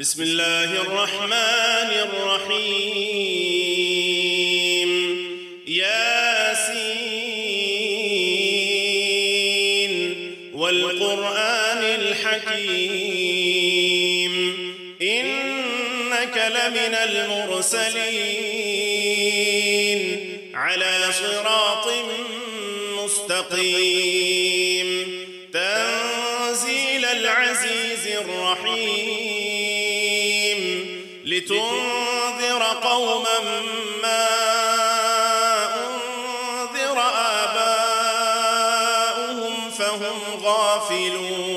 بسم الله الرحمن الرحيم. ياسين والقرآن الحكيم إنك لمن المرسلين على صراط مستقيم تنزيل العزيز الرحيم لتنذر قوما ما أنذر آباؤهم فهم غافلون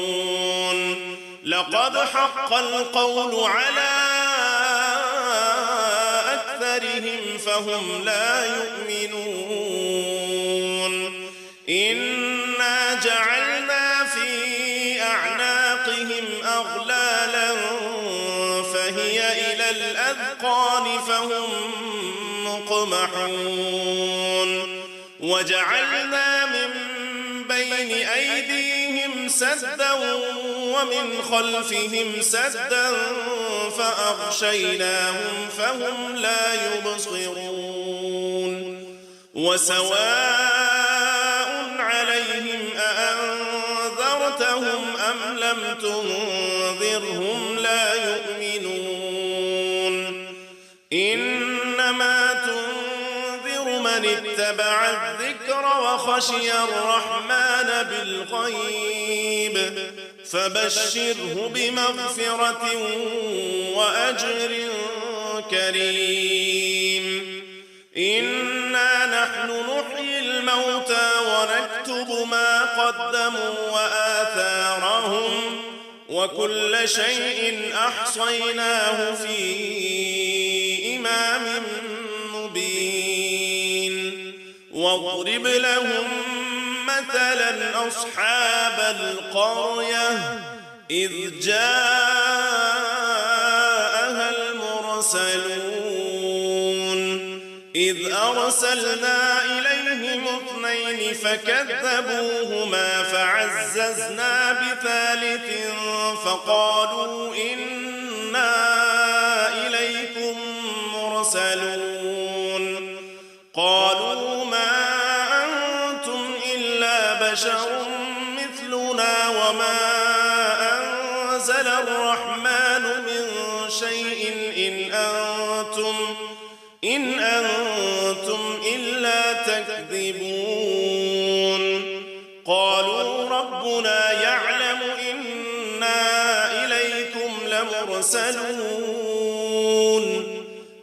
لقد حق القول على أكثرهم فهم لا يؤمنون إنا جعلنا في أعناقهم أغلالا فهي إلى الأذقان فهم مقمحون وجعلنا من بين أيديهم سدا ومن خلفهم سدا فأغشيناهم فهم لا يبصرون وسواء عليهم أأنذرتهم أم لم تنذرهم لا يؤمنون إنما تنذر من اتبع الذكر وخشي الرحمن بالغيب فبشره بمغفرة وأجر كريم إنا نحن نحيي الموتى ونكتب ما قدموا وآثارهم وكل شيء أحصيناه في إمام مبين واضرب لهم مثلا أصحاب القرية إذ جاءها المرسلون إذ أرسلنا إليهم 2 فكذبوهما فعززنا بثالث فقالوا إنا إليكم مرسلون قالوا ما أنتم إلا بشر مثلنا وما أنزل الرحمن من شيء إن أنتم إلا تكذبون قالوا ربنا يعلم إنا إليكم لمرسلون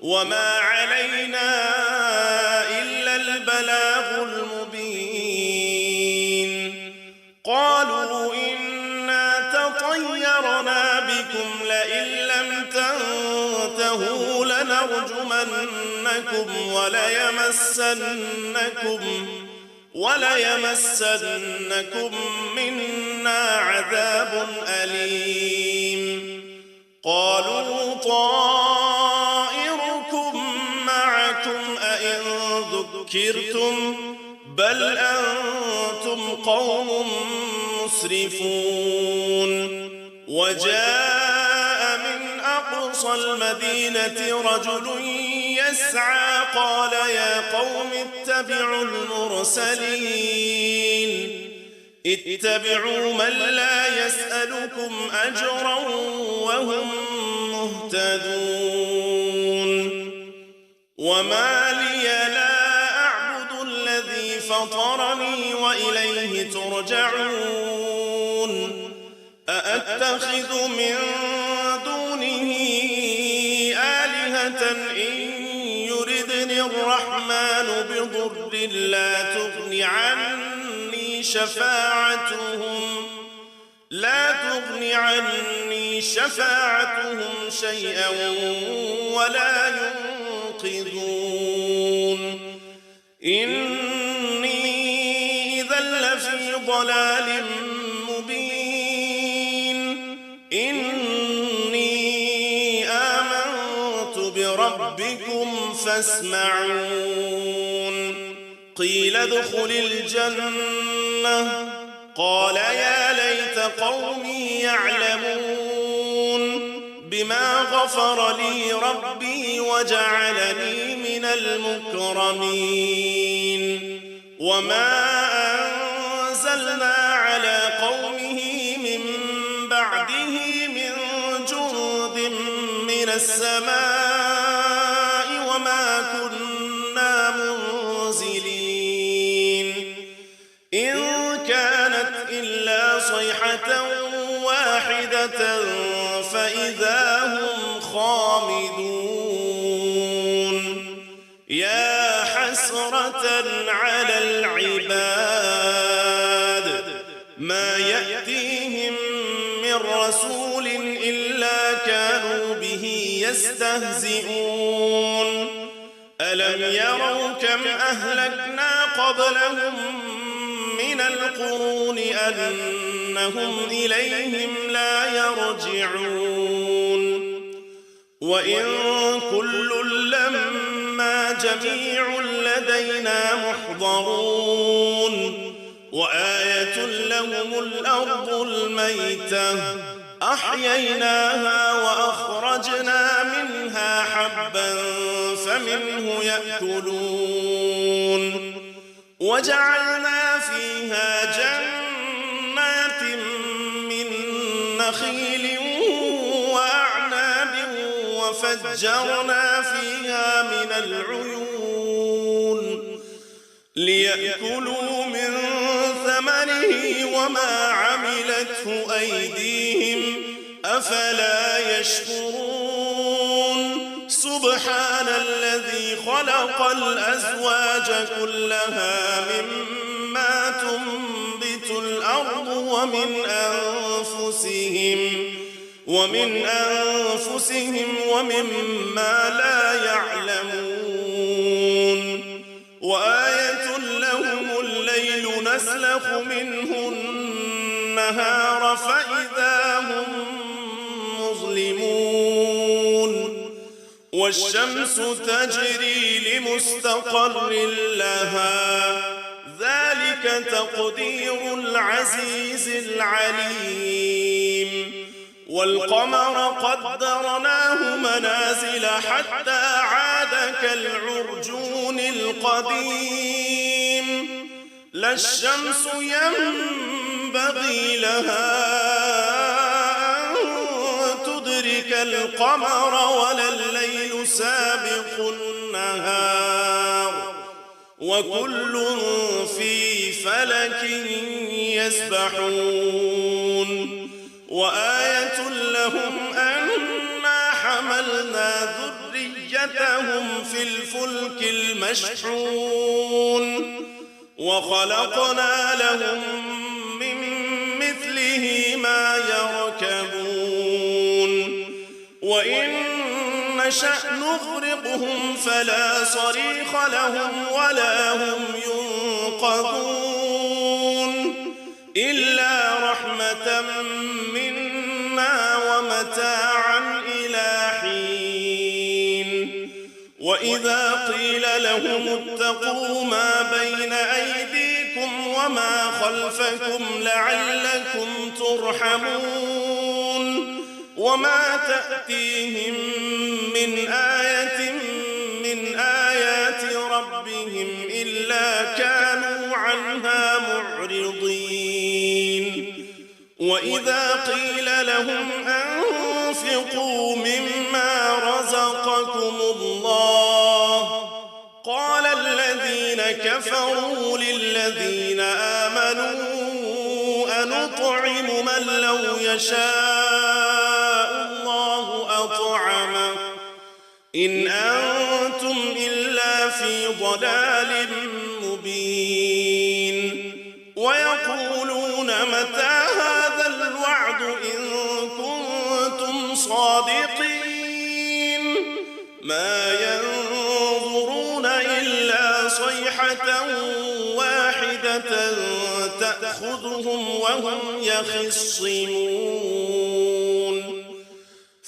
وما علينا إلا البلاغ المبين قالوا إنا تطيرنا بكم لئن لم تنتهوا لنرجمنكم وليمسنكم منا عذاب أليم قالوا طائركم معكم أئن ذكرتم بل أنتم قوم مسرفون وجاء من أقصى المدينة رجل يسعى قال يا قوم اتبعوا المرسلين اتبعوا من لا يسألكم أجرا وهم مهتدون وما لي لا أعبد الذي فطرني وإليه ترجعون أأتخذ من دونه آلهة إن يردني الرحمن بضر لا تغني عني شفاعتهم شيئا ولا ينقذون إني إذا لفي ضلال مبين إني آمنت بربكم فاسمعون قيل ادخل الجنة قال يا ليت قومي يعلمون بما غفر لي ربي وجعلني من المكرمين وما أنزلنا على قومه من بعده من جند من السماء وما كنا منزلين إن كانت إلا صيحة واحدة فإذا هم خامدون يا حسرة على العباد ما يأتيهم من رسول إلا كانوا به يستهزئون ألم يروا كم أهلكنا قبلهم من القرون أنهم إليهم لا يرجعون وإن كل لما جميع لدينا محضرون وآية لهم الأرض الميتة أحييناها وأخرجنا منها حبا فمنه يأكلون وجعلنا فيها جنات من نخيل وأعناب وفجرنا فيها من العيون ليأكلوا من ثمره وما عملته أيديهم أفلا يشكرون سبحان الذي خلق الأزواج كلها مما تنبت الأرض ومن أنفسهم ومما لا يعلمون وآية لهم الليل نسلخ منه النهار فإذا هم مظلمون والشمس تجري لمستقر لها ذلك تقدير العزيز العليم والقمر قدرناه منازل حتى عاد كالعرجون القديم لا الشمس ينبغي لها أن تدرك القمر ولا الليل سابق النهار وكل في فلك يسبحون وآية لهم أنا حملنا ذريتهم في الفلك المشحون وخلقنا لهم من مثله ما يركبون وإن نشأ نغرقهم فلا صريخ لهم ولا هم ينقذون إلا رحمة منا ومتاعا إلى حين وإذا قيل لهم اتقوا ما بين أيديكم وما خلفكم لعلكم ترحمون وما تأتيهم من آية من آيات ربهم إلا كانوا عنها معرضين وإذا قيل لهم أنفقوا مما رزقكم الله قال الذين كفروا للذين آمنوا أنطعم من لو يشاء الله أطعمه إن أنتم إلا في ضلال مبين ويقولون متى هذا الوعد إن كنتم صادقين ما ينظرون إلا صيحة واحدة تأخذهم وهم يخصمون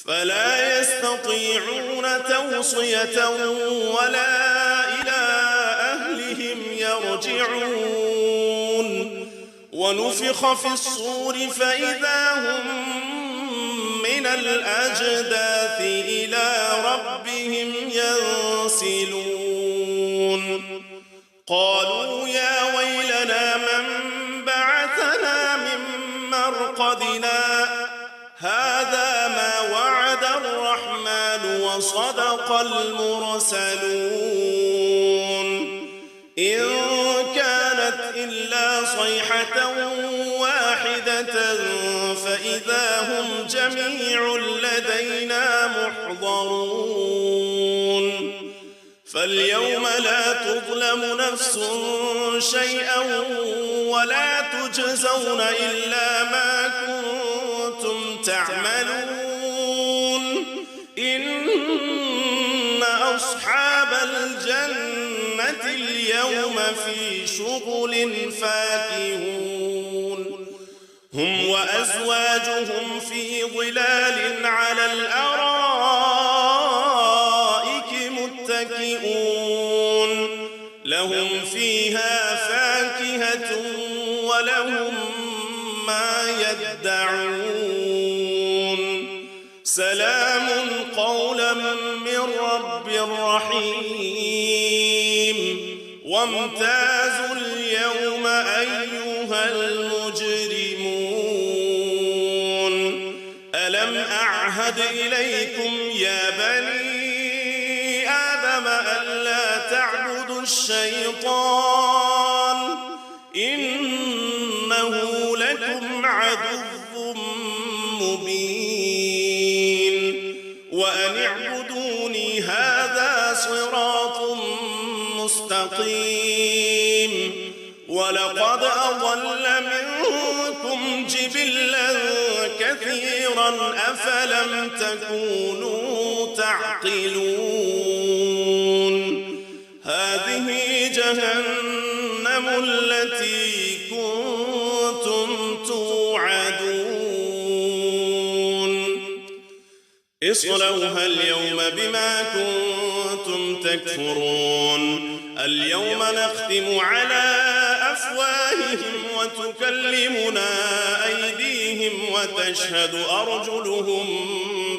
فلا يستطيعون توصية ولا إلى أهلهم يرجعون ونفخ في الصور فإذا هم من الأجداث إلى ربهم ينسلون قالوا يا ويلنا من بعثنا من مرقدنا هذا ما وعد الرحمن وصدق المرسلون إن كانت إلا صيحة واحدة فإذا هم جميع لدينا محضرون فاليوم لا تظلم نفس شيئا ولا تجزون إلا ما كنتم تعملون إن أصحاب الجنة اليوم في شغل فاكهون هم وأزواجهم في ظلال على الأرائك متكئون لهم فيها فاكهة ولهم ما يدعون سلام قولا من رب رحيم وامتازوا اليوم أيها المجرمون ألم أعهد إليكم يا بني آدم ألا تعبدوا الشيطان إنه لكم عدو مبين وأن اعبدوني هذا صراط مستقيم ولقد أضل منكم جبلا كثيرا أفلم تكونوا تعقلون هذه جهنم التي كنتم توعدون اصلوها اليوم بما كنتم تكفرون اليوم نختم على أفواههم وتكلمنا أيديهم وتشهد أرجلهم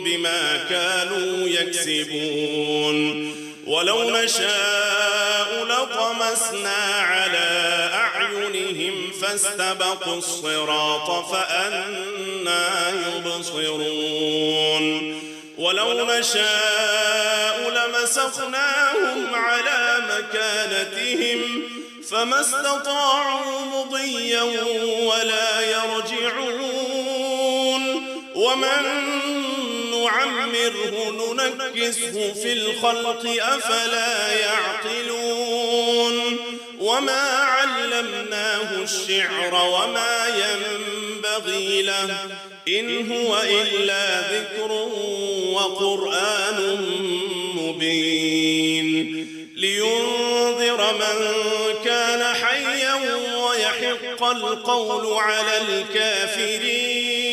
بما كانوا يكسبون ولو نشاء لطمسنا على أعينهم فاستبقوا الصراط فأنى يبصرون ولو نشاء لمسخناهم على مكانتهم فما استطاعوا مضيا ولا يرجعون ومن نعمره ننكسه في الخلق أفلا يعقلون وما علمناه الشعر وما ينبغي له إن هو إلا ذكر وقرآن مبين لينذر من كان حيا ويحق القول على الكافرين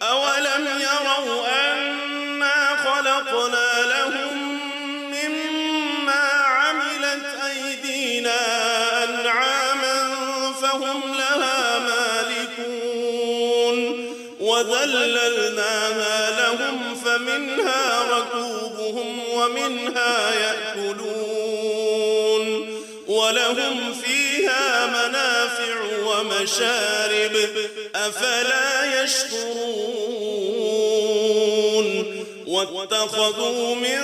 أولم يروا أنا خلقنا لهم مما عملت أيدينا أنعاما فهم لها مالكون وذللناها لهم فمنها ركوبهم ومنها يأكلون ولهم فيها منافع ومشارب أفلا يشكرون واتخذوا من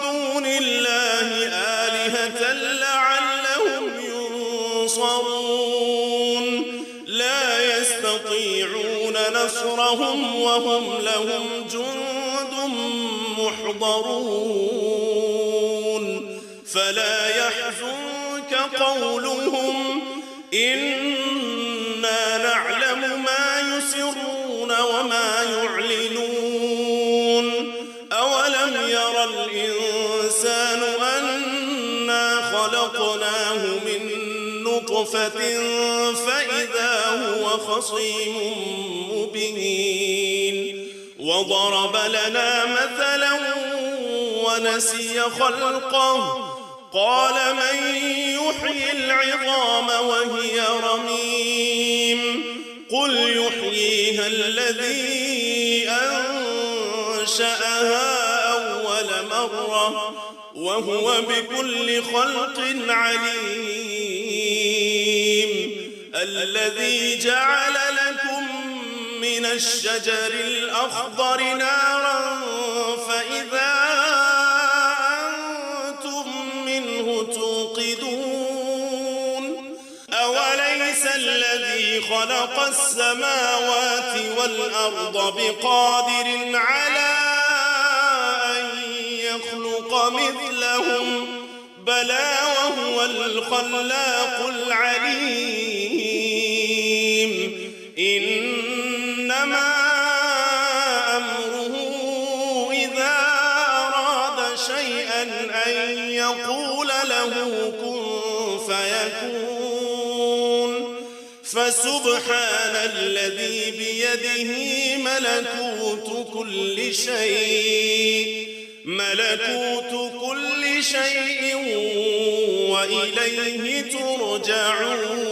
دون الله آلهة لعلهم ينصرون لا يستطيعون نصرهم وهم لهم جند محضرون فلا يحزنك قولهم إنا نعلم ما يسرون وما يعلنون أولم يرى الإنسان أنا خلقناه من نطفة فإذا هو خصيم مبين وضرب لنا مثلا ونسي خلقه قال من يحيي العظام وهي رميم قل يحييها الذي أنشأها أول مرة وهو بكل خلق عليم. الذي جعل لكم من الشجر الأخضر نارا فإذا أنتم منه توقدون. أوليس الذي خلق السماوات والأرض بقادر على أن يخلق مثلهم بلى وهو الخلاق العليم. إنما أمره إذا أراد شيئا أن يقول له كن فيكون. فسبحان الذي بيده ملكوت كل شيء وإليه ترجعون.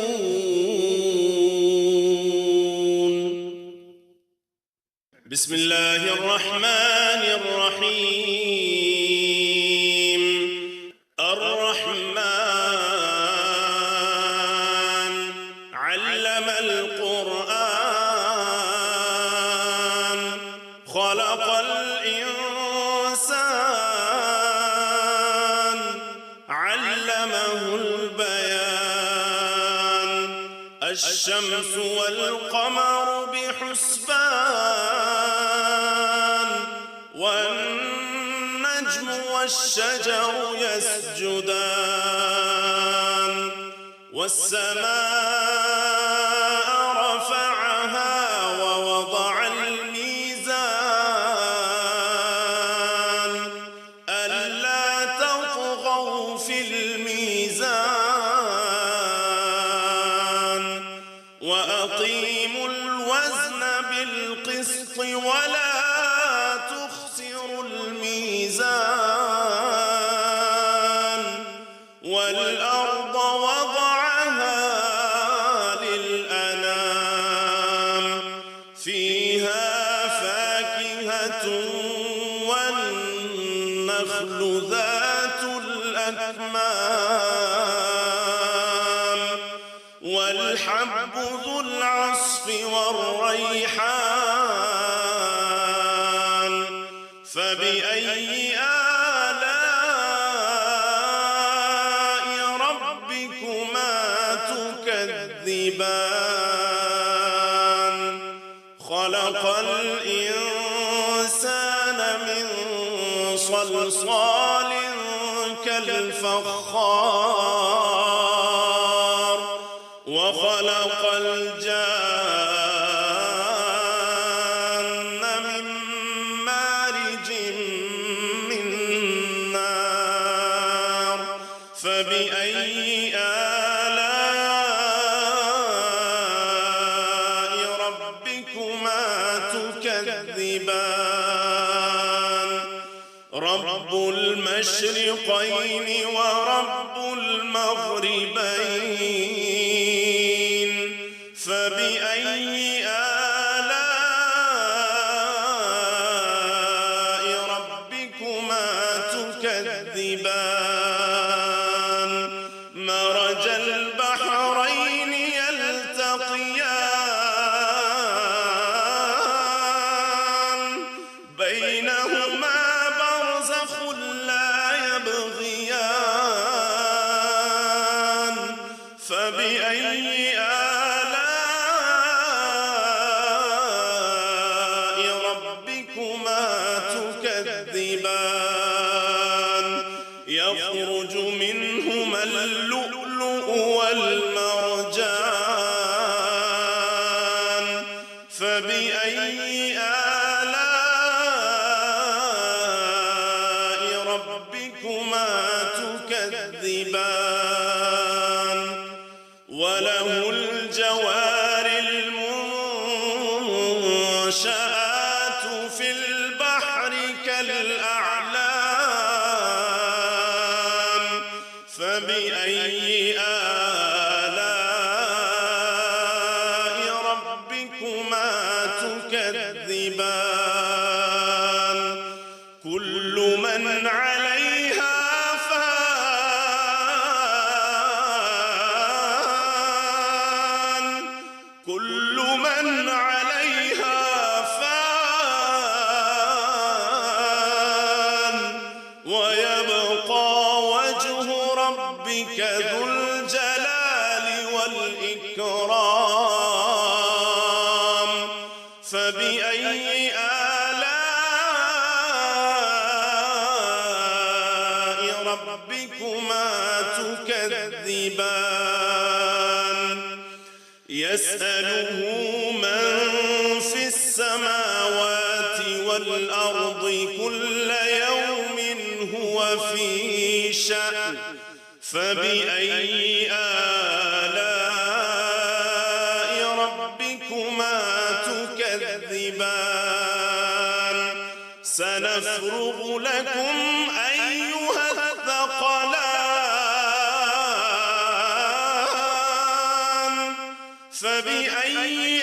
بسم الله الرحمن الرحيم. الرحمن علم القرآن خلق الإنسان علمه البيان. الشمس والقمر بحسبان والنجم والشجر يسجدان. والسماء رفعها ووضع الميزان ألا تطغوا في الميزان وأقيموا الوزن بالقسط ولا تخسروا الميزان. والأرض وضعها للأنام فيها فاكهة والنخل ذات الأكمام والحب ذو العصف والريحان. فبأي آلاء ربكما تكذبان. خلق الإنسان من صلصال كالفخار وخلق الجان من مارج من نار. فبأي آلاء ربكما تكذبان. رب المشرقين ورب المغربين. فبأي آلاء ربكما تكذبان. مرج البحرين يلتقيان بينهما برزخ لا يبغيان. فبأي آلاء ربكما تكذبان. يخرج منهما اللؤلؤ والمرجان. فبأي آلاء ربكما تكذبان. وله الجوار المنشآت في البحر كالأعلام. فبأي آلاء ربكما تكذبان. كل من عليها فان كل من عليها فان ويبقى وجه ربك ذو الجلال والإكرام فبأي آلاء ربكما تكذبان يسأله من في السماوات والأرض كل يوم هو في شأن فبأي آلاء ربكما تكذبان سنفرغ لكم أيها الثقلان فبأي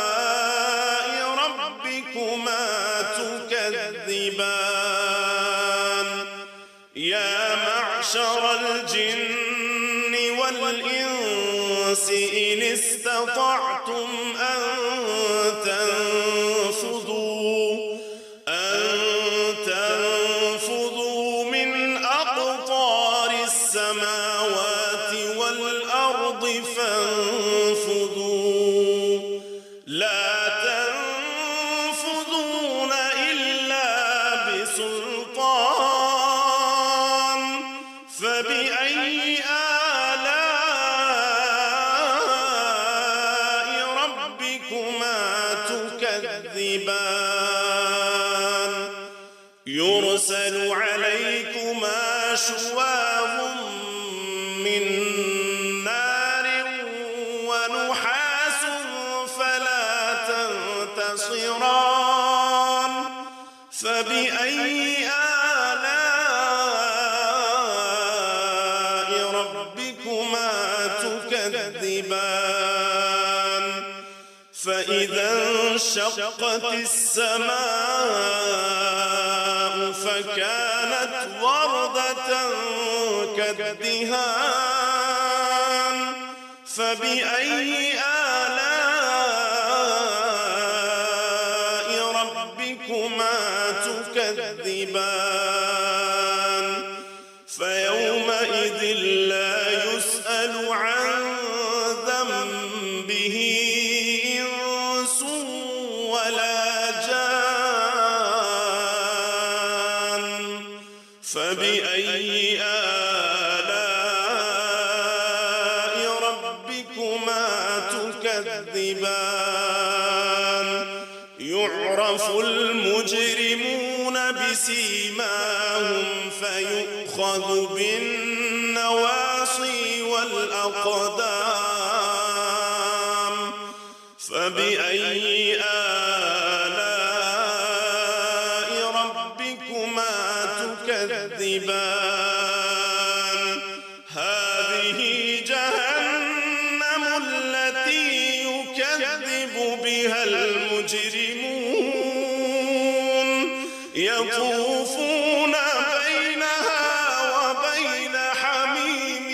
آلاء ربكما تكذبان يا معشر الجن والإنس إن استطعتم أن تنفذوا من أقطار السماوات والأرض فانفذوا لا تنفذون إلا بسلطان فبأي آلاء ربكما تكذبان يرسل عليكما شواظ من نار ونحاس فلا تنتصران فبأي آلاء ربكما تكذبان فإذا انشقت السماء فكانت وردة كالدهان فبأي آلاء ربكما تكذبان فيومئذ لا يسأل عن ذنبه إنس ولا جان فبأي آلاء ربكما تكذبان يعرف المجرمون بسيماهم فيؤخذ بالنواصي والأقدام فبأي آلاء ربكما تكذبان هذه جهنم التي يكذب بها المجرمون يطوفون بينها وبين حميم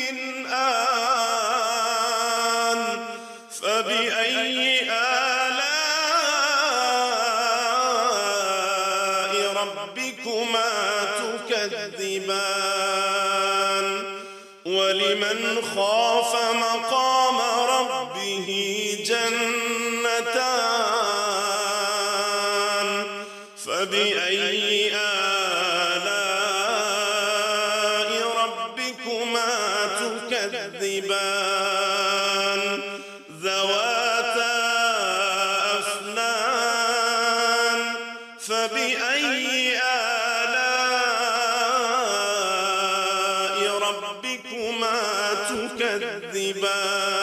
آن فبأي آلاء ربكما تكذبان ولمن خاف مقام ربه جنتان فبأي آلاء ربكما تكذبان ذواتا أفنان فبأي آلاء ربكما تكذبان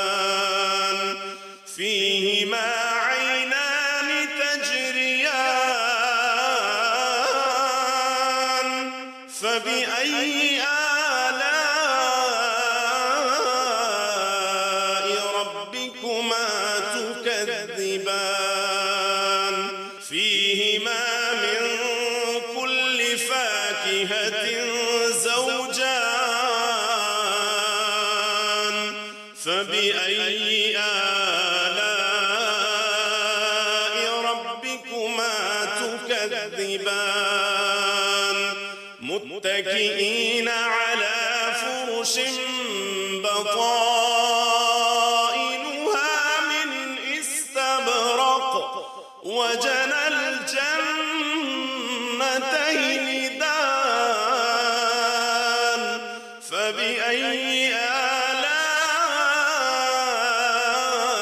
فيهما عينان تجريان فبأي آلاء ربكما تكذبان فيهما من كل فاكهة زوجان فبأي آلاء ربكما تكذبان متكئين على فرش بطائنها من استبرق وجنى الجنتين دان فبأي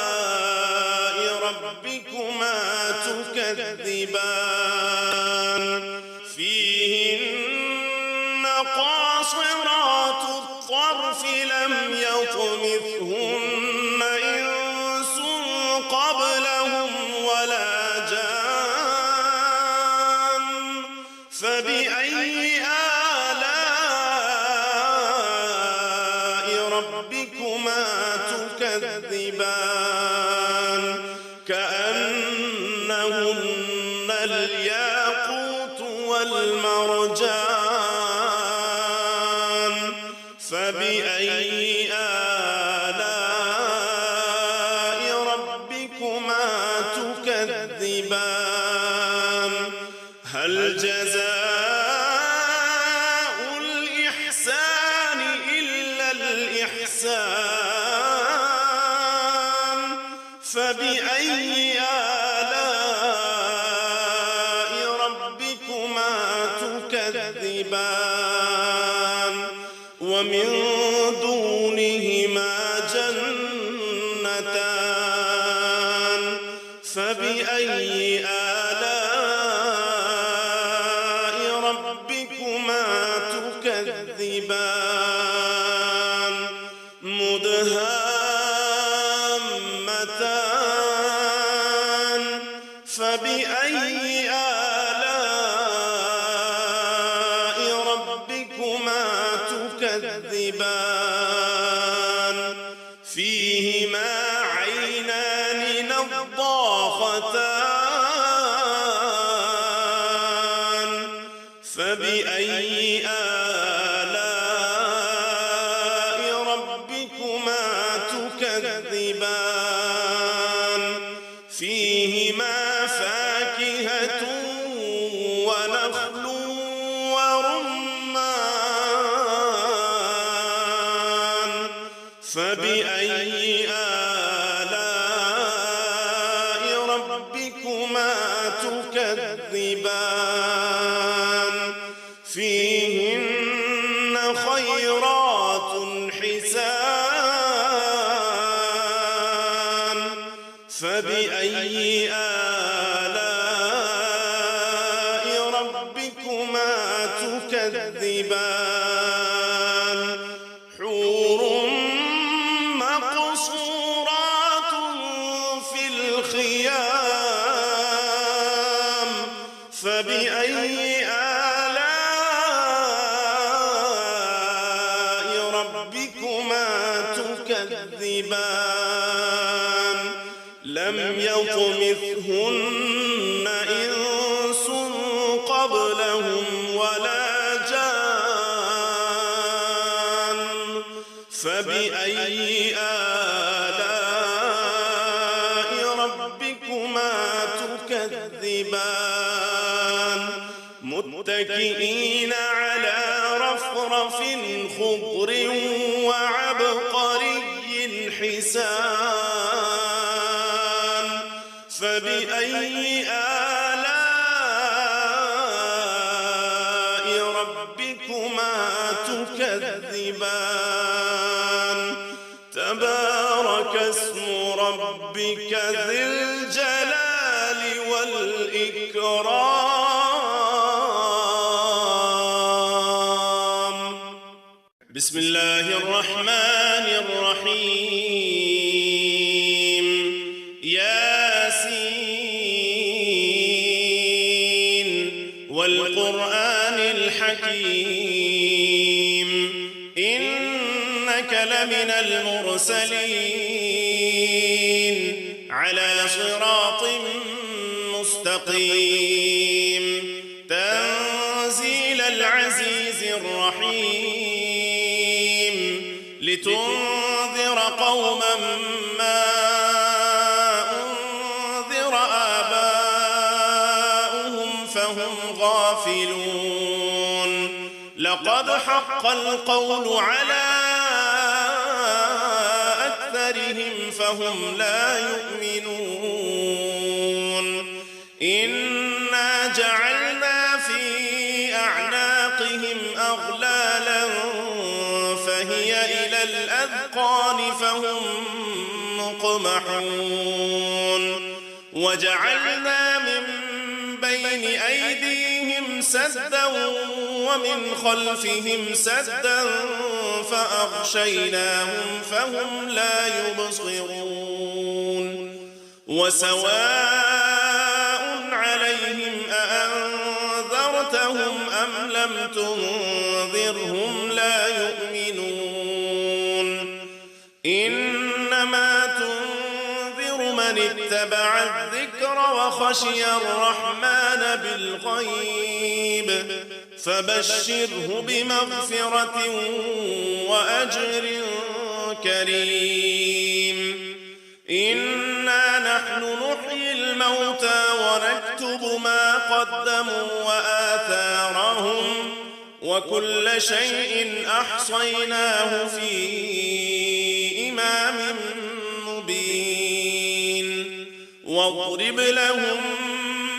آلاء ربكما تكذبان فيهن قاصرات الطرف لم يطمثهن إنس قبلهم ولا جان فبأي آلاء ربكما تكذبان كأنهن الياقوت والمرجان فبأي آلاء ربكما تكذبان هل جزاء الإحسان إلا الإحسان فبأي آلاء ربكما تكذبان ومن دونهما جنتان فبأي آلاء ربكما تكذبان مدهامتان فبأي آلاء ربكما تكذبان فيهما عينان نضاختان فبأي آلاء ربكما تكذبان فيهما فاكهة ونخل ورمان فبأي آلاء ربكما تكذبان فيهن خيرات حسان فبأي آلاء ربكما تكذبان حور مقصورات في الخيام فبأي آلاء ربكما تكذبان لم يطمثهن إنس قبلهم ولا جان فبأي آلاء ربكما تكذبان متكئين على رفرف خضر وعبقري حسان فبأي آلاء ربكما تكذبان تبارك اسم ربك ذي الجلال والإكرام بسم الله الرحمن الرحيم ياسين والقرآن الحكيم إنك لمن المرسلين على صراط مستقيم مستقيم تنزيل العزيز الرحيم لتنذر قوما ما أنذر آباؤهم فهم غافلون لقد حق القول على أكثرهم فهم لا يؤمنون إنا جعلنا في أعناقهم أغلالا فهي إلى الأذقان فهم مقمحون وجعلنا من بين أيديهم سدا ومن خلفهم سدا فأغشيناهم فهم لا يبصرون وسواء عليهم أأنذرتهم أم لم تنذرهم لا يؤمنون إنما تنذر من اتبع الذكر وخشي الرحمن بالغيب فبشره بمغفرة وأجر كريم إنا نحن نحيي الموتى ونكتب ما قدموا وآثارهم وكل شيء أحصيناه في إمام مبين واضرب لهم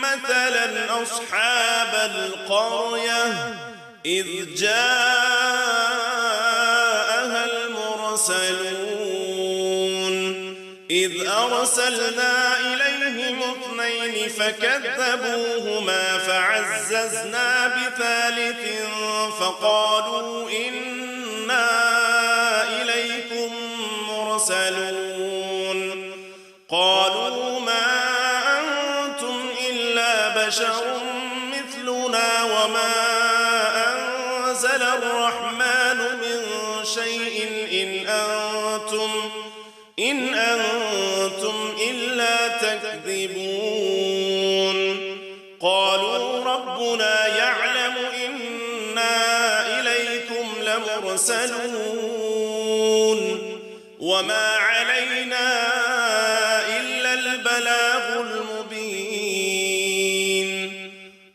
مثلا أصحاب القرية إذ جاءها المرسلون إذ أرسلنا إليهم اثنين فكذبوهما فعززنا بثالث فقالوا إنا إليكم مرسلون قالوا ما أنتم إلا بشر مثلنا وما أنزل الرحمن من شيء إن أنتم إلا تكذبون قالوا ربنا يعلم إنا إليكم لمرسلون وما علينا إلا البلاغ المبين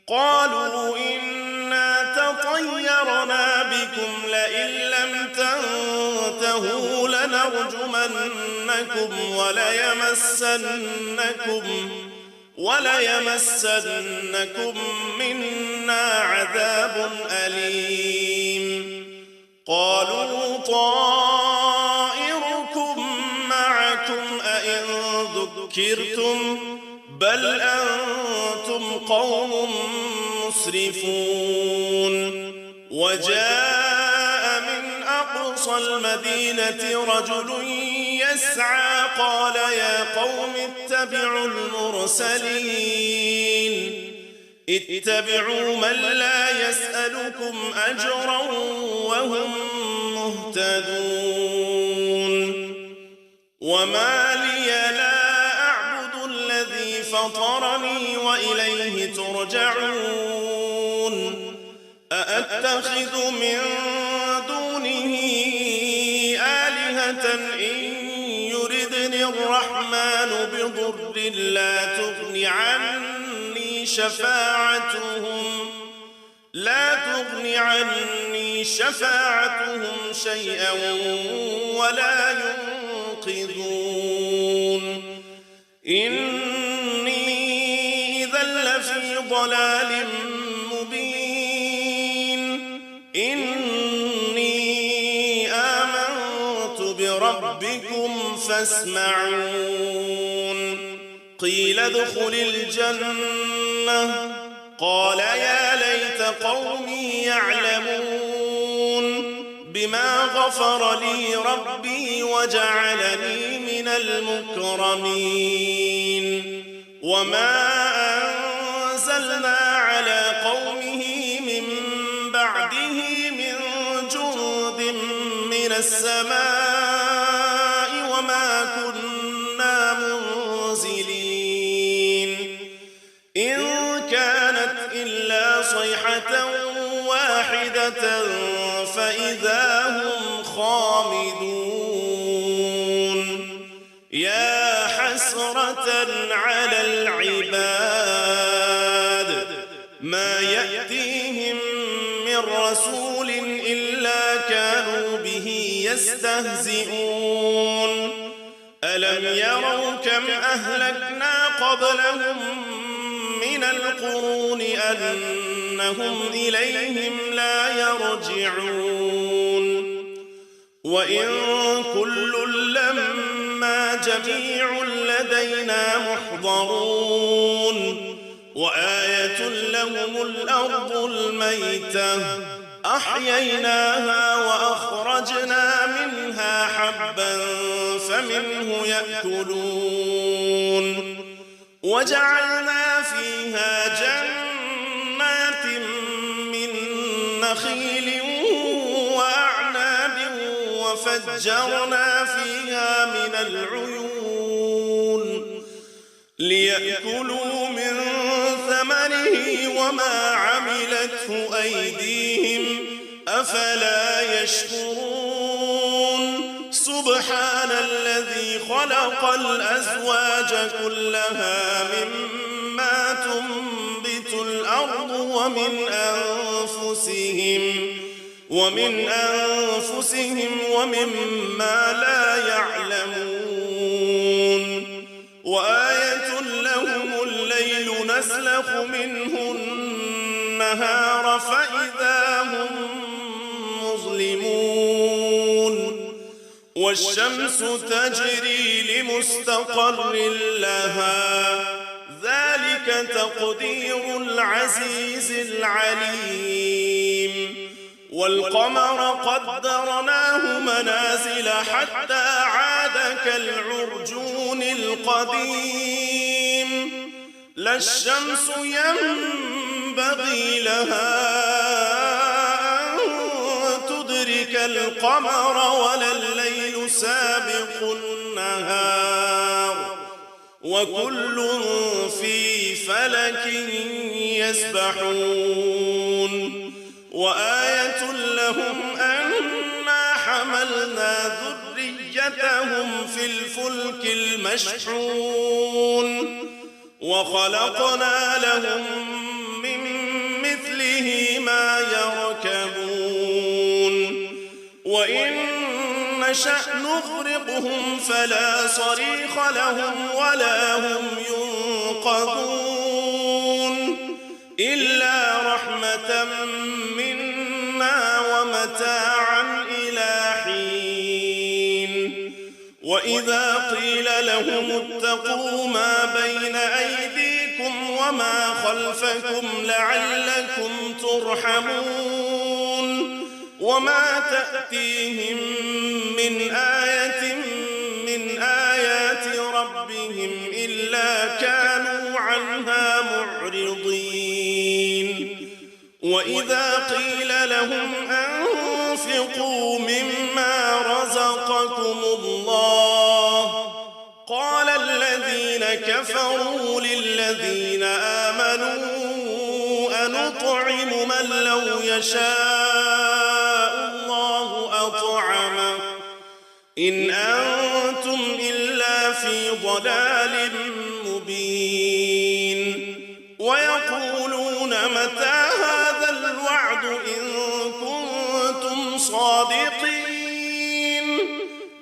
قالوا إنا تطيرنا بكم لئن لم تنتهوا لنرجمنكم وليمسنكم منا عذاب أليم قالوا طائركم معكم أئن ذكرتم بل أنتم قوم مسرفون وجاء من أقصى المدينة رجل يسعى قال يا قوم اتبعوا المرسلين اتبعوا من لا يسألكم أجرا وهم مهتدون وما لي لا أعبد الذي فطرني وإليه ترجعون أأتخذ من دونه آلهة إن يردني الرحمن بضر لا تغن عني شفاعتهم شيئا ولا ينقذون إني إذا لفي ضلال مبين إني آمنت بربكم فاسمعون قيل ادخل الجنة قال يا ليت قومي يعلمون بما غفر لي ربي وجعلني من المكرمين وما أنزلنا على قومه من بعده من جند من السماء وما كنا منزلين إن إلا صيحة واحدة فإذا هم خامدون يا حسرة على العباد ما يأتيهم من رسول إلا كانوا به يستهزئون ألم يروا كم أهلكنا قبلهم من القرون أنهم إليهم لا يرجعون وإن كل لما جميع لدينا محضرون وآية لهم الأرض الميتة أحييناها وأخرجنا منها حبا فمنه يأكلون وجعلنا فيها جنات من نخيل وأعناب وفجرنا فيها من العيون ليأكلوا من ثمره وما عملته أيديهم أفلا يشكرون سبحان الذي خلق الأزواج كلها مما تنبت الأرض ومن أنفسهم ومما لا يعلمون وآية لهم الليل نسلخ منه النهار فإذا هم مظلمون والشمس تجري لمستقر لها ذلك تقدير العزيز العليم والقمر قدرناه منازل حتى عاد كالعرجون القديم لا الشمس ينبغي لها أن تدرك القمر ولا الليل سابق النهار وكل في فلك يسبحون وآية لهم أنا حملنا ذريتهم في الفلك المشحون وخلقنا لهم من مثله ما يركبون وإن نشأ نغرقهم فلا صريخ لهم ولا هم ينقذون إلا رحمة منا ومتاعا إلى حين وإذا قيل لهم اتقوا ما بين أيديكم وما خلفكم لعلكم ترحمون وما تأتيهم من آية من آيات ربهم إلا كانوا عنها معرضين وإذا قيل لهم أنفقوا مما رزقكم الله قال الذين كفروا للذين آمنوا أنطعم من لو يشاء الله أطعمه إن أنتم إلا في ضلال مبين ويقولون متى هذا الوعد إن كنتم صادقين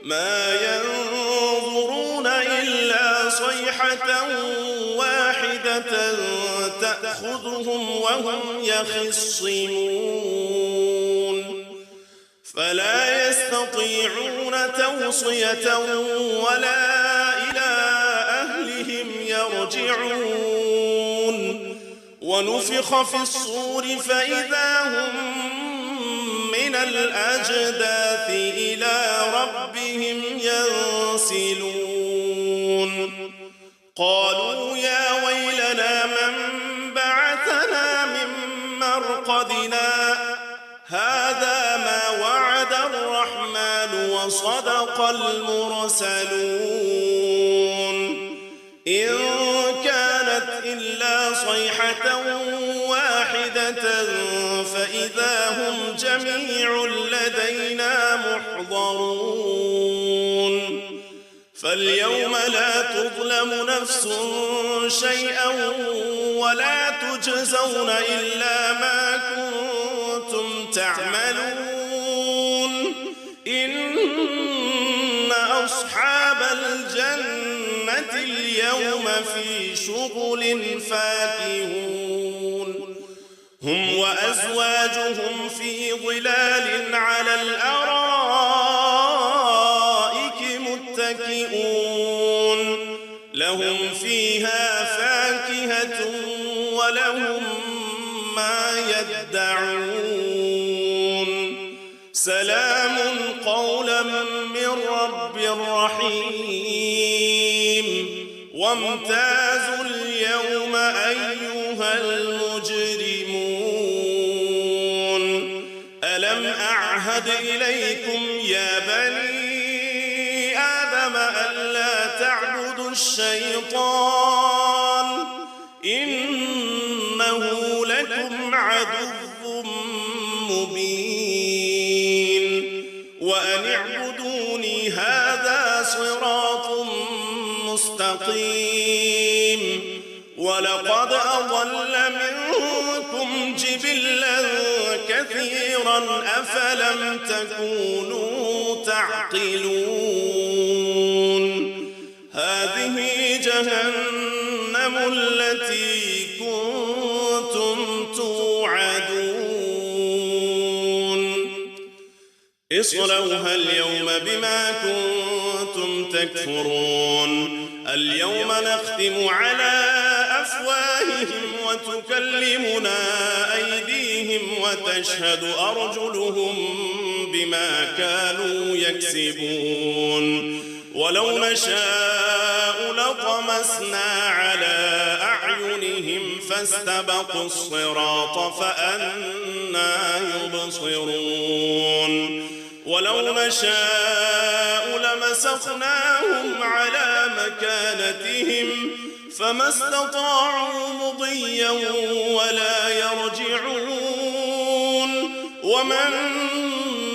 ما ينظرون إلا صيحة واحدة تأخذهم وهم يخصمون فلا يستطيعون توصية ولا إلى أهلهم يرجعون ونفخ في الصور فإذا هم من الأجداث إلى ربهم ينسلون قالوا يا ويلنا من بعثنا من مرقدنا هذا ما وعد الرحمن وصدق المرسلون إن كانت إلا صيحة واحدة واحدة فإذا هم جميع لدينا محضرون فاليوم لا تظلم نفس شيئا ولا تجزون إلا ما كنتم تعملون إن أصحاب الجنة اليوم في شغل فاكهون هم وأزواجهم في ظلال على الأرائك متكئون لهم فيها فاكهة ولهم ما يدعون سلام قولا من رب رحيم وامتازوا اليوم أيها المجرمون ألم أعهد إليكم يا بني آدم ألا تعبدوا الشيطان إنه لكم عدو مبين وأن اعبدوني هذا صراط مستقيم ولقد أضل منكم جبلا كثيرا أفلم تكونوا تعقلون هذه جهنم التي كنتم توعدون اصلوها اليوم بما كنتم تكفرون اليوم نختم على أفواههم وتكلمنا أيديهم وتشهد أرجلهم بما كانوا يكسبون ولو نشاء لطمسنا على أعينهم فاستبقوا الصراط فأنى يبصرون ولو نشاء لمسخناهم على مكانتهم فما استطاعوا مضيا ولا يرجعون ومن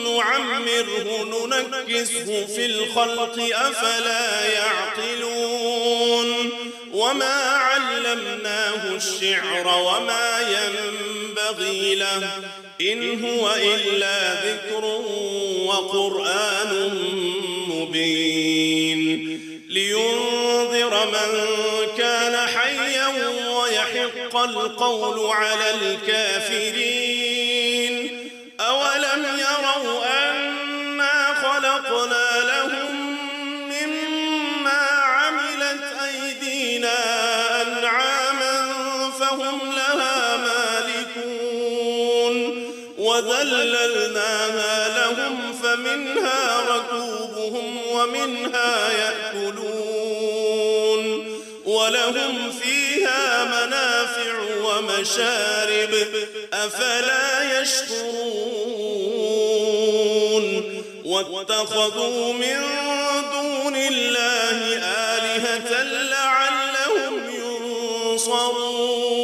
نعمره ننكسه في الخلق أفلا يعقلون وما علمناه الشعر وما ينبغي له إن هو إلا ذكر وقرآن مبين لينذر من كان حيا ويحق القول على الكافرين أولم يروا أنا خلقنا لهم مما عملت أيدينا أنعاما فهم لها مالكون وذللناها لهم فمنها ركوبهم ومنها يأكلون ولهم فيها منافع ومشارب أفلا يشكرون واتخذوا من دون الله آلهة لعلهم ينصرون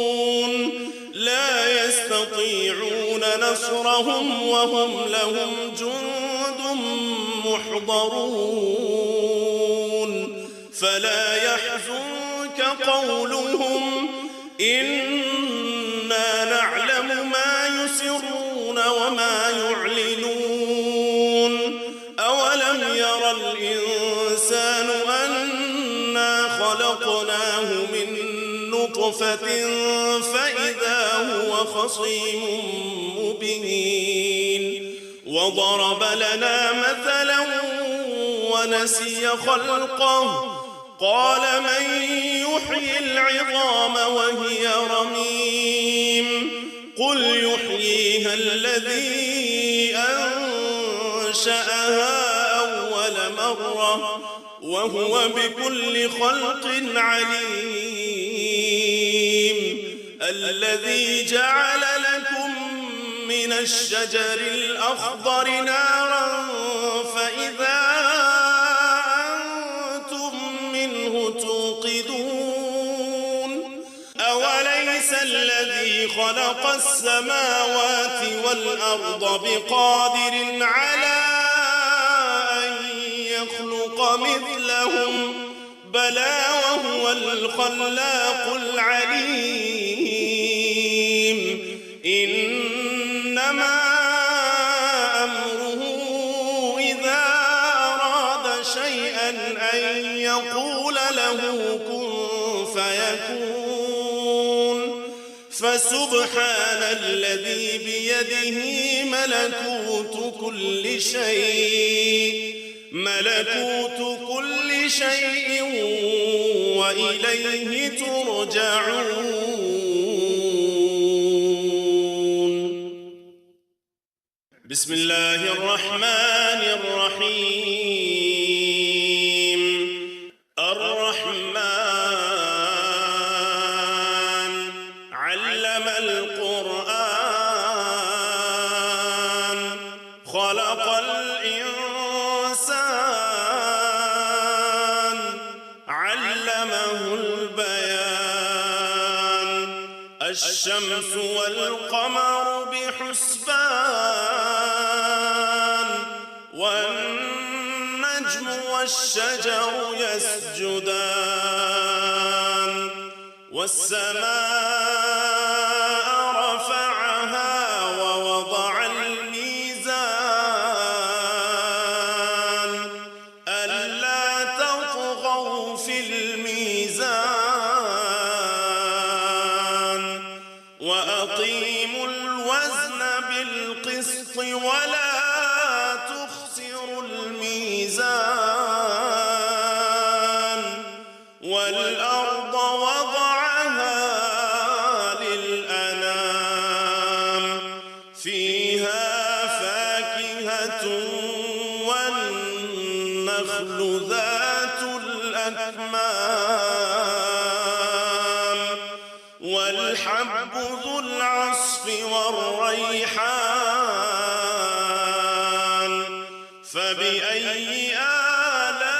لا يستطيعون نصرهم وهم لهم جند محضرون فلا يحزنك قولهم إنا نعلم ما يسرون وما يعلنون أولم يرى الإنسان أنا خلقناه من نطفة فإذا هو خصيم مبين وضرب لنا مثلا ونسي خلقه قال من يحيي العظام وهي رميم قل يحييها الذي أنشأها أول مرة وهو بكل خلق عليم الذي جعل لكم من الشجر الأخضر نارا فإذا أنتم منه توقدون أوليس الذي الذي خلق السماوات والأرض بقادر على أن يخلق مثلهم بلى وهو الخلاق العليم إنما أمره إذا أراد شيئا أن يقول له كن فيكون فسبحان الذي بيده ملكوت كل شيء وإليه ترجعون. بسم الله الرحمن الرحيم. الرحمن علم القرآن خلق الإنسان علمه البيان الشمس والقمر بحسبان والنجم والشجر يسجدان والسماء رفعها ووضع الميزان ألا تطغوا في الميزان وأقيموا الوزن بالقسط ولا تخسروا الميزان والأرض وضعها للأنام فيها فاكهة والنخل ذات الأكمام والحب ذو العصف والريحان فبأي آلاء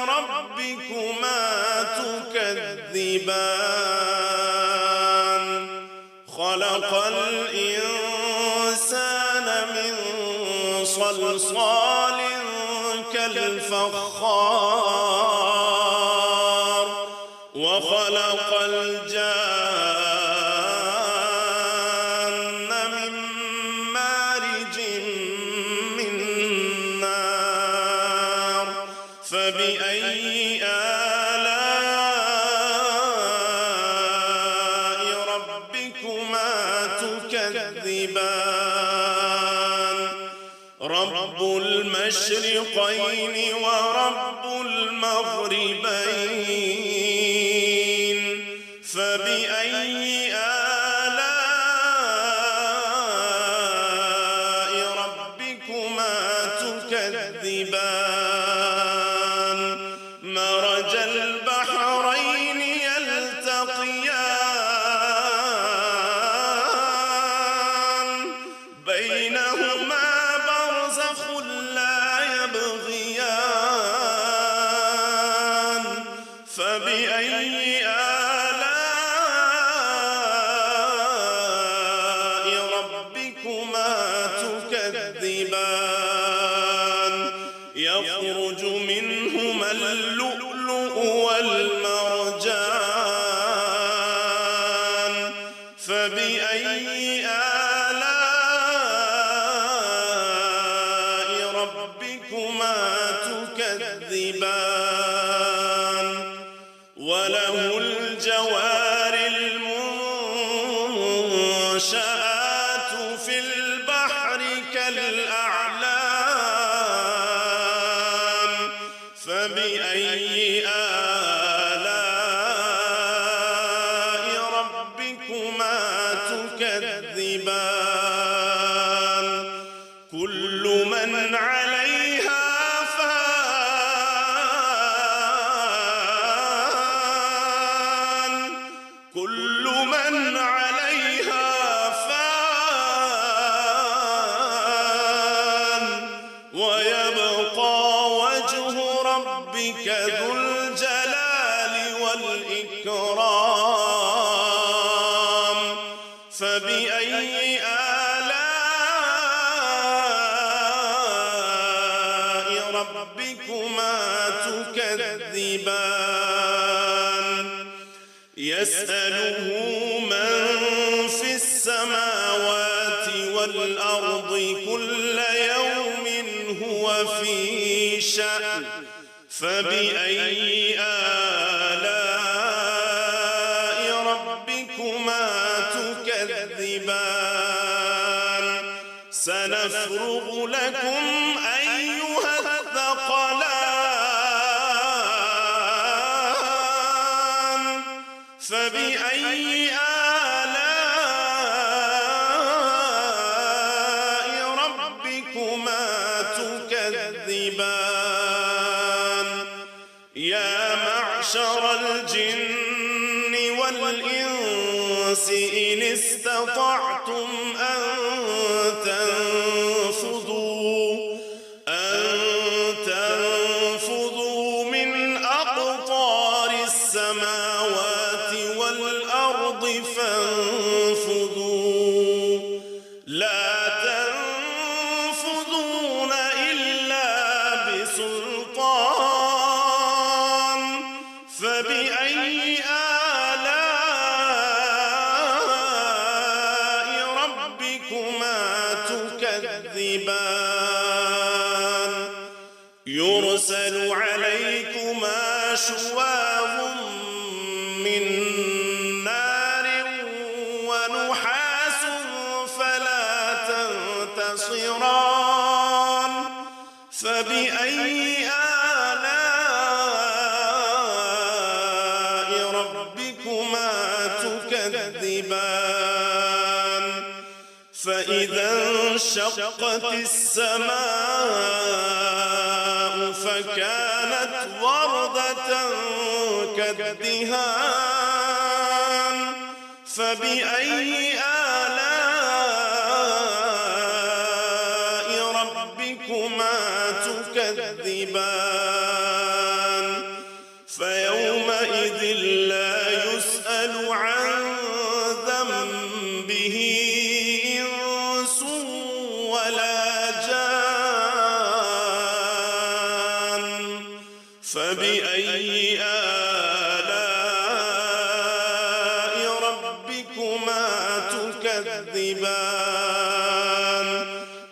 ربكما تكذبان خلق الإنسان من صلصال كالفخار وخلق الجان من مارج من نار فبأي آلاء ربكما تكذبان رب المشرقين ورب المغربين فبأي آلاء ربكما تكذبان مرج البحرين يلتقيان بينهما برزخ لا يبغيان فبأي آلاء ربكما تكذبان يخرج منهما اللؤلؤ والمرجان فبأي آلاء ربكما تكذبان وله الجوار المنشآت في البحر كالأعلام فبأي آلاء ربكما تكذبان كل من عليها فان كل من عليها فان ويبقى وجه ربك ذو الجلال والإكرام فبأي آلاء ربكما تكذبان يسأله من في السماوات والأرض كل يوم هو في شأن فبأي آلاء ربكما تكذبان سنفرغ لكم أيها الثقلان فبأي آلاء ربكما تكذبان يا معشر الجن والإنس إن استطعتم أن تنفذوا من أقطار السماوات والأرض فانفذوا لا تنفذون إلا بسلطان فبأي آلاء ربكما تكذبان يرسل عليكما شواظ من نار ونحاس فلا تنتصران فبأي آلاء ربكما تكذبان فإذا انشقت السماء فكانت وردة كالدهان فبأي آلاء ربكما تكذبان فيومئذ لا يسأل عن ذنبه إنس ولا جان فبأي آلاء ربكما تكذبان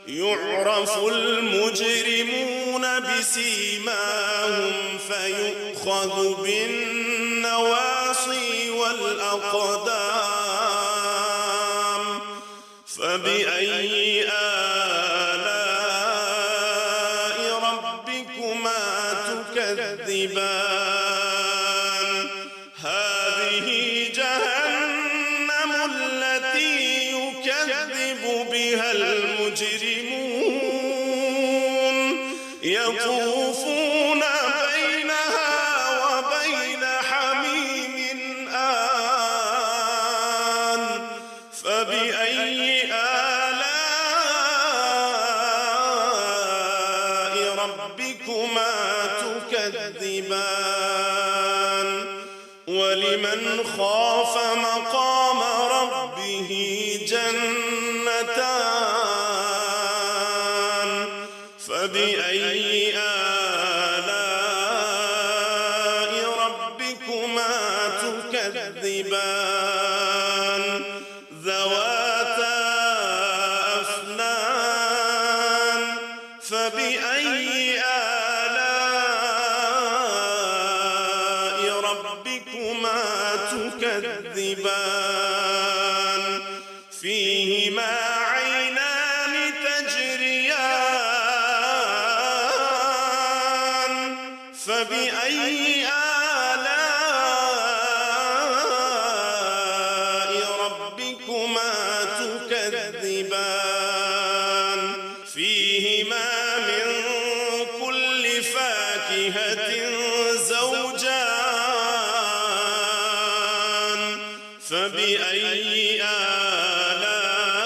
يعرف المجرمون بسيماهم فيؤخذ بالنواصي والأقدام فبأي آلاء ربكما تكذبان هذه جهنم التي يكذب بها المجرمون يطوفون بينها وبين حميم آن فبأي آلاء ربكما تكذبان ولمن خاف مقام ربه جنتان فبأي آلاء ربكما تكذبان ذواتا أفنان فبأي آلاء ربكما تكذبان فيهما عينان تجريان فبأي آلاء ربكما تكذبان فيهما من كل فاكهة زوجان فبأي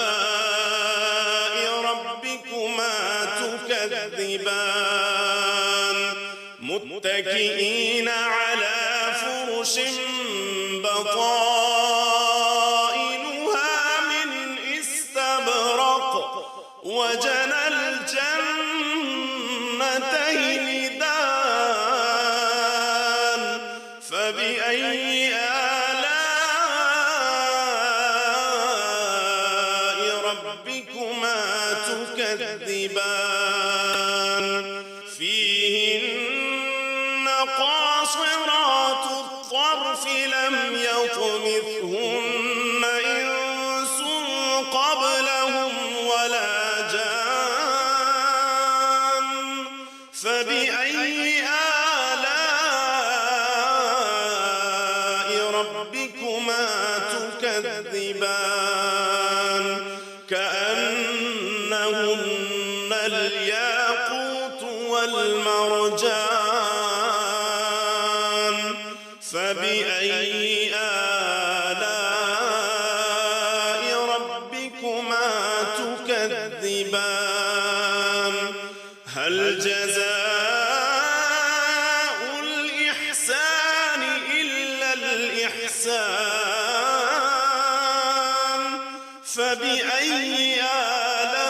آلاء ربكما تكذبان متكئين على فرش بطائنها من تكذبان فيهن قاصرات الطرف لم يطمثهن إنس قبلهم ولا جان فبأي آلاء ربكما تكذبان كأنهن الياقوت والمرجان فبأي آلاء ربكما تكذبان هل جزاء الإحسان إلا الإحسان فبأي آلاء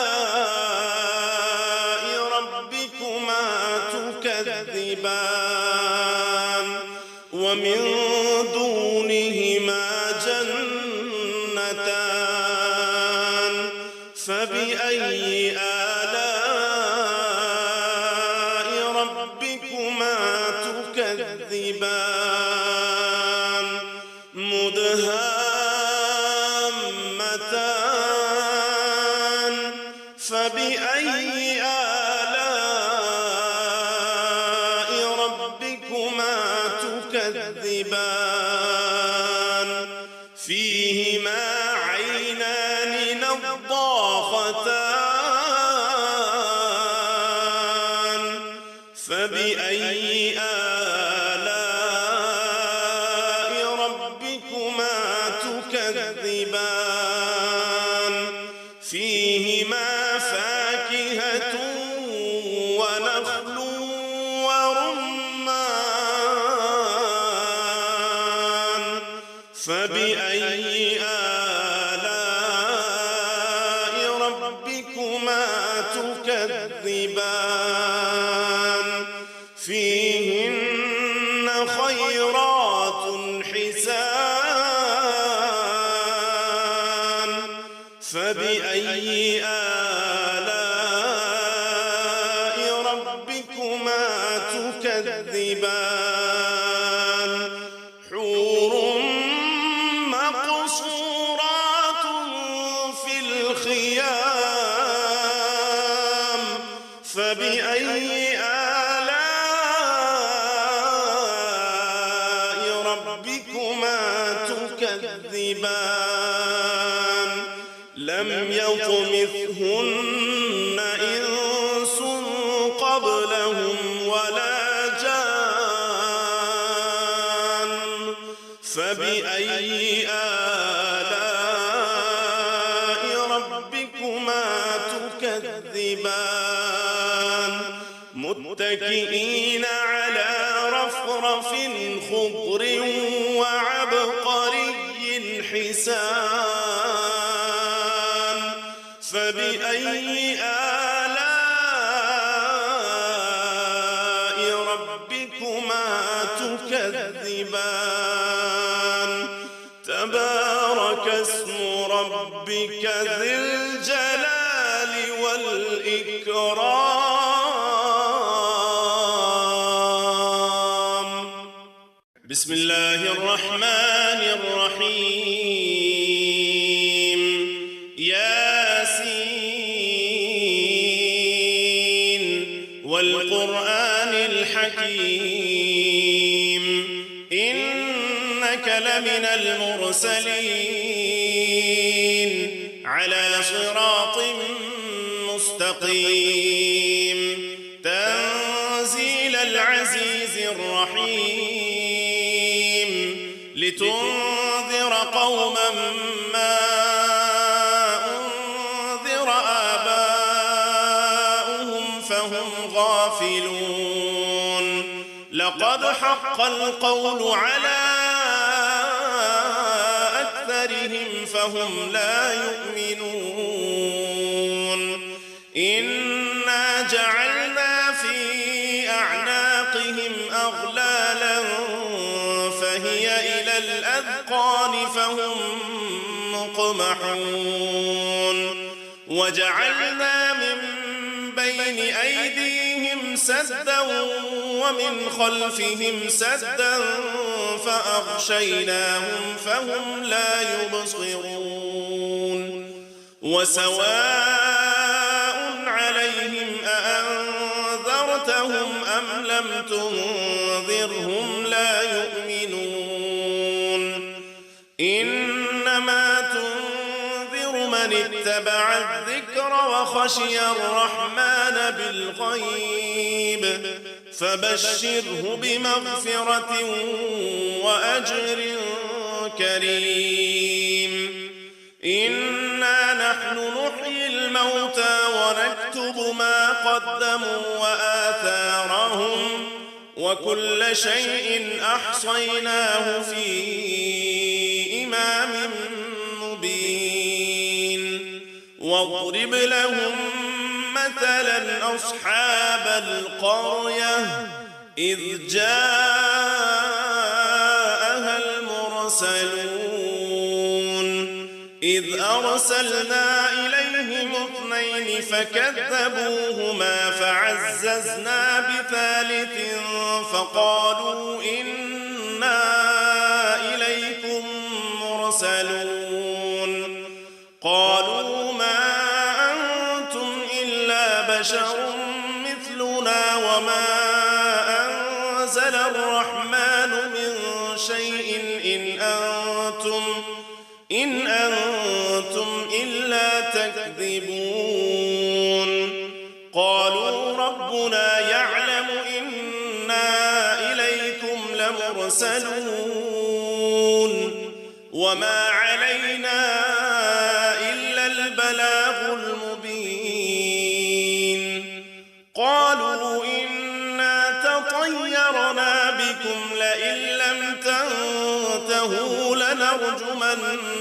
ربكما تكذبان ومن دونهما جنتان فبأي آلاء ربكما تكذبان مدهامتان فبأي آلاء ربكما تكذبان فيهما عينان نضاختان فبأي آلاء ربكما تكذبان فيهما فاكهة ونخل ورمان فبأي آلاء ربكما تكذبان فيهن خيرات حسان فبأي آلاء ربكما تكذبان حور مقصورات في الخيام فبأي آلاء ربكما تكذبان لم يطمثهن إنس قبلهم ولا جان فبأي آلاء ربكما تكذبان متكئين على رفرف خضر وعبقري حسان فبأي آلاء ربكما تكذبان تبارك اسم ربك ذي الجلال والإكرام بسم الله الرحمن الرحيم ياسين والقرآن الحكيم إنك لمن المرسلين على صراط مستقيم تنزيل العزيز الرحيم لتنذر قوما ما أنذر آباؤهم فهم غافلون لقد حق القول على أكثرهم فهم لا يؤمنون إنا جعلنا في أعناقهم أغلالا فهي إلى الأذقان فهم مقمحون وجعلنا من سدا ومن خلفهم سدا فأغشيناهم فهم لا يبصرون وسواء عليهم أأنذرتهم أم لم تنذرهم لا يؤمنون إنما تنذر من اتبع الذكر وخشي الرحمن بالغيب فبشره بمغفرة وأجر كريم إنا نحن نحيي الموتى ونكتب ما قدموا وآثارهم وكل شيء أحصيناه في إمام مبين واضرب لهم مثلا أصحاب القرية إذ جاءها المرسلون إذ أرسلنا إليهم 2 فكذبوهما فعززنا بثالث فقالوا إنا إليكم مرسلون قالوا ما أنتم إلا بشر مثلنا وما أنزل الرحمن من شيء إن أنتم إلا تكذبون قالوا ربنا يعلم إنا إليكم لمرسلون وما علينا إلا البلاغ المبين قالوا إنا تطيرنا بكم لئن لم تنتهوا لنرجمنكم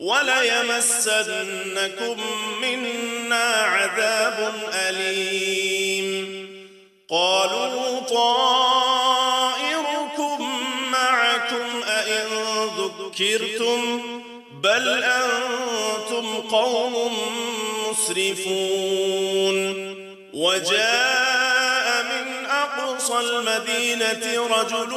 وليمسنكم منا عذاب أليم قالوا طائركم معكم أئن ذكرتم بل أنتم قوم مسرفون وجاء من أقصى المدينة رجل